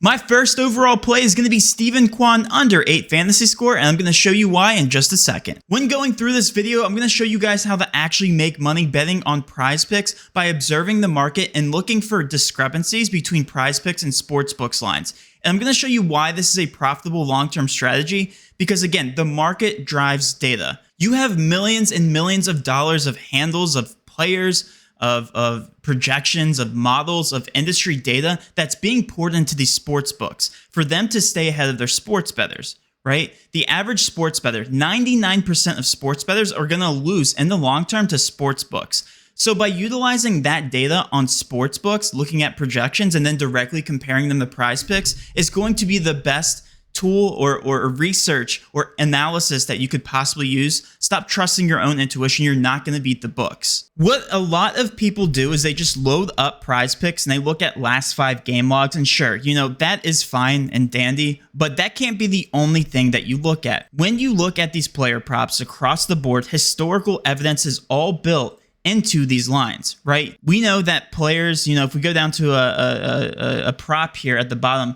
My first overall play is going to be Steven Kwan under 8 fantasy score, and I'm going to show you why in just a second. When going through this video, I'm going to show you guys how to actually make money betting on PrizePicks by observing the market and looking for discrepancies between PrizePicks and sportsbooks lines. And I'm going to show you why this is a profitable long-term strategy because, again, the market drives data. You have millions and millions of dollars of handles of players, of projections, of models, of industry data that's being poured into these sports books for them to stay ahead of their sports bettors, right? The average sports bettor, 99% of sports bettors are going to lose in the long term to sports books. So by utilizing that data on sports books, looking at projections, and then directly comparing them to PrizePicks is going to be the best tool or research or analysis that you could possibly use. Stop trusting your own intuition. You're not going to beat the books. What a lot of people do is they just load up PrizePicks and they look at last 5 game logs, and sure, you know, that is fine and dandy, but that can't be the only thing that you look at. When you look at these player props across the board, historical evidence is all built into these lines, right? We know that players, you know, if we go down to a prop here at the bottom,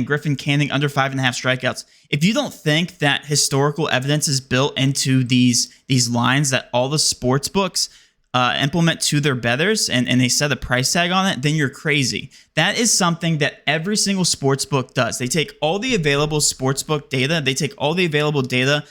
Griffin Canning under 5.5 strikeouts. If you don't think that historical evidence is built into these lines that all the sports books implement to their bettors and they set a price tag on it, then you're crazy. That is something that every single sports book does. They take all the available sports book data, they take all the available data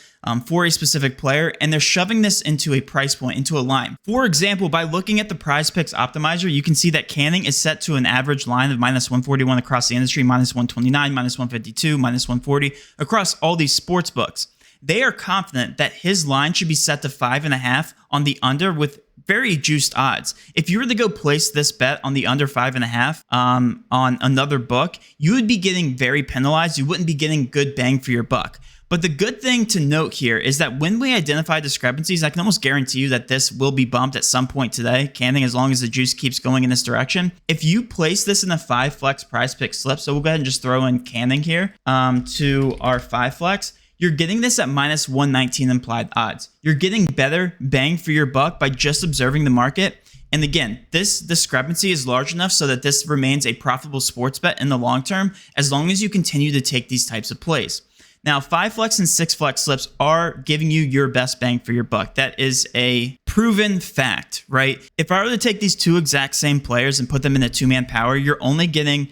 for a specific player, and they're shoving this into a price point, into a line. For example, by looking at the PrizePicks optimizer, you can see that Canning is set to an average line of -141 across the industry, -129, -152, -140 across all these sports books. They are confident that his line should be set to 5.5 on the under with very juiced odds. If you were to go place this bet on the under 5.5 on another book, you would be getting very penalized. You wouldn't be getting good bang for your buck. But the good thing to note here is that when we identify discrepancies, I can almost guarantee you that this will be bumped at some point today, Canning, as long as the juice keeps going in this direction. If you place this in a 5 flex PrizePicks slip, so we'll go ahead and just throw in Canning here to our 5 flex, you're getting this at -119 implied odds. You're getting better bang for your buck by just observing the market. And again, this discrepancy is large enough so that this remains a profitable sports bet in the long term, as long as you continue to take these types of plays. Now, 5 flex and 6 flex slips are giving you your best bang for your buck. That is a proven fact, right? If I were to take these two exact same players and put them in a 2-man power, you're only getting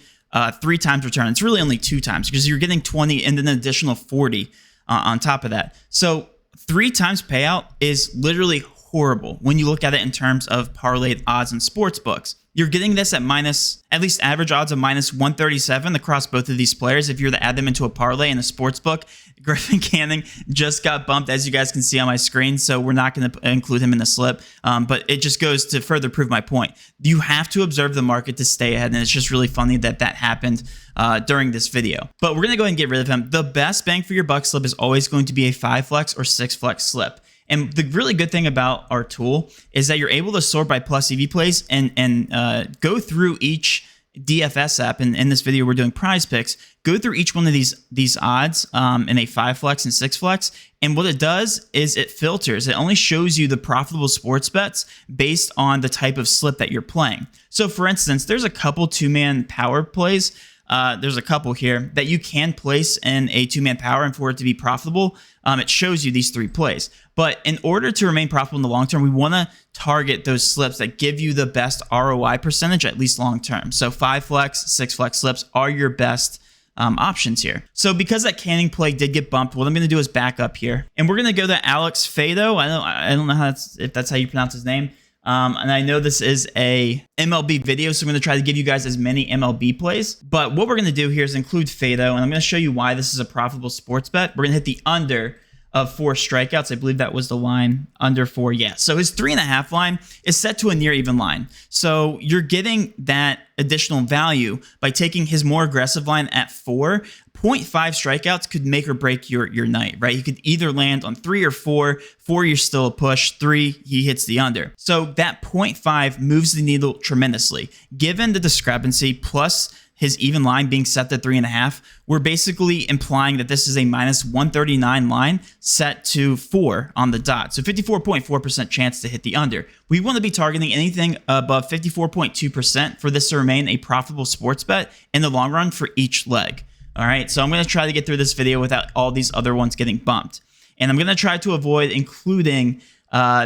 3 times return. It's really only 2 times because you're getting 20 and then an additional 40 on top of that. So 3 times payout is literally horrible when you look at it in terms of parlayed odds in sports books. You're getting this at at least average odds of -137 across both of these players. If you were to add them into a parlay in a sports book, Griffin Canning just got bumped, as you guys can see on my screen, so we're not going to include him in the slip. But it just goes to further prove my point. You have to observe the market to stay ahead, and it's just really funny that that happened during this video. But we're going to go ahead and get rid of him. The best bang for your buck slip is always going to be a 5 flex or 6 flex slip. And the really good thing about our tool is that you're able to sort by plus EV plays and go through each DFS app. And in this video, we're doing PrizePicks. Go through each one of these odds in a 5 flex and 6 flex. And what it does is it filters. It only shows you the profitable sports bets based on the type of slip that you're playing. So for instance, there's a couple 2-man power plays. There's a couple here that you can place in a 2-man power, and for it to be profitable, it shows you these 3 plays. But in order to remain profitable in the long term, we want to target those slips that give you the best ROI percentage, at least long term. So 5 flex, 6 flex slips are your best options here. So because that Canning play did get bumped, what I'm going to do is back up here, and we're going to go to Alex Fado. I don't know if that's how you pronounce his name. And I know this is a MLB video, so I'm going to try to give you guys as many MLB plays. But what we're going to do here is include Fado, and I'm going to show you why this is a profitable sports bet. We're going to hit the under of 4 strikeouts. I believe that was the line, under 4. Yeah. So his 3.5 line is set to a near even line. So you're getting that additional value by taking his more aggressive line at 4. 0.5 strikeouts could make or break your night, right? You could either land on 3 or 4. 4, you're still a push. 3, he hits the under. So that 0.5 moves the needle tremendously. Given the discrepancy plus his even line being set to 3.5, we're basically implying that this is a minus 139 line set to 4 on the dot. So 54.4% chance to hit the under. We want to be targeting anything above 54.2% for this to remain a profitable sports bet in the long run for each leg. All right, so I'm going to try to get through this video without all these other ones getting bumped. And I'm going to try to avoid including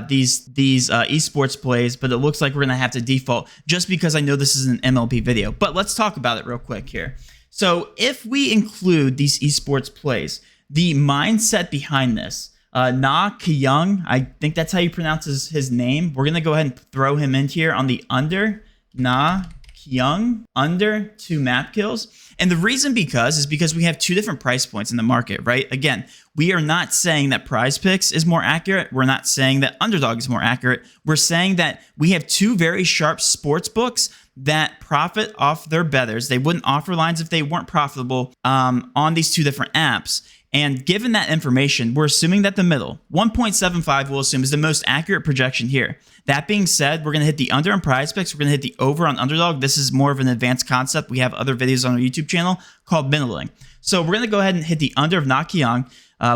these esports plays, but it looks like we're going to have to default just because I know this is an MLB video. But let's talk about it real quick here. So if we include these esports plays, the mindset behind this, Na Kyung, I think that's how you pronounce his name. We're going to go ahead and throw him in here on the under. Na Kyung, under 2 map kills. And the reason is because we have 2 different price points in the market, right? Again, we are not saying that PrizePicks is more accurate. We're not saying that Underdog is more accurate. We're saying that we have 2 very sharp sports books that profit off their bettors. They wouldn't offer lines if they weren't profitable on these 2 different apps. And given that information, we're assuming that the middle, 1.75, we'll assume is the most accurate projection here. That being said, we're going to hit the under on PrizePicks. We're going to hit the over on Underdog. This is more of an advanced concept. We have other videos on our YouTube channel called middling. So we're going to go ahead and hit the under of Na Kyung,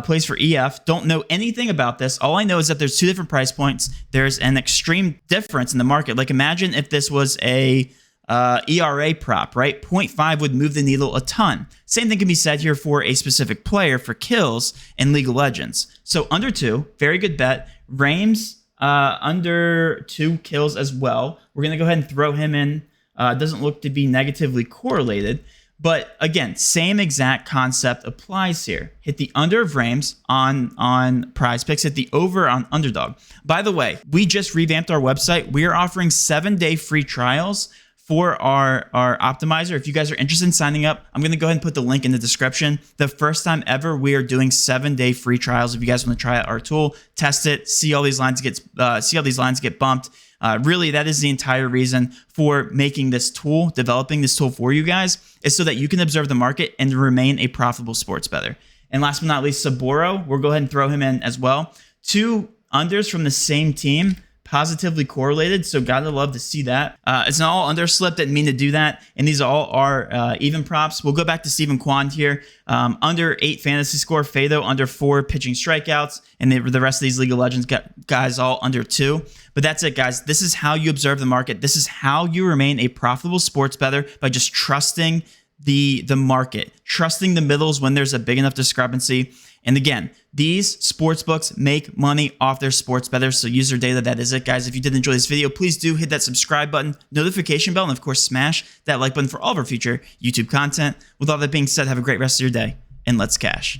plays for EF. Don't know anything about this. All I know is that there's 2 different price points. There's an extreme difference in the market. Like imagine if this was a ERA prop, right? 0.5 would move the needle a ton. Same thing can be said here for a specific player for kills in League of Legends. So under 2, very good bet. Rames under 2 kills as well. We're going to go ahead and throw him in. Doesn't look to be negatively correlated. But again, same exact concept applies here. Hit the under of Rames on PrizePicks. Hit the over on Underdog. By the way, we just revamped our website. We are offering 7-day free trials for our optimizer. If you guys are interested in signing up, I'm going to go ahead and put the link in the description. The first time ever, we are doing 7-day free trials. If you guys want to try out our tool, test it, see all these lines get bumped. Really, that is the entire reason for making this tool, developing this tool for you guys, is so that you can observe the market and remain a profitable sports bettor. And last but not least, Saburo, we'll go ahead and throw him in as well. 2 unders from the same team, positively correlated, so gotta love to see that. It's not all underslip, didn't mean to do that, and these all are even props. We'll go back to Steven Kwan here. Under 8 fantasy score, Fado under 4 pitching strikeouts, and the rest of these League of Legends guys all under 2. But that's it, guys. This is how you observe the market. This is how you remain a profitable sports bettor, by just trusting the market, trusting the middles when there's a big enough discrepancy. And again, these sports books make money off their sports bettors, so use their data. That is it, guys. If you did enjoy this video, please do hit that subscribe button, notification bell, and of course, smash that like button for all of our future YouTube content. With all that being said, have a great rest of your day, and let's cash.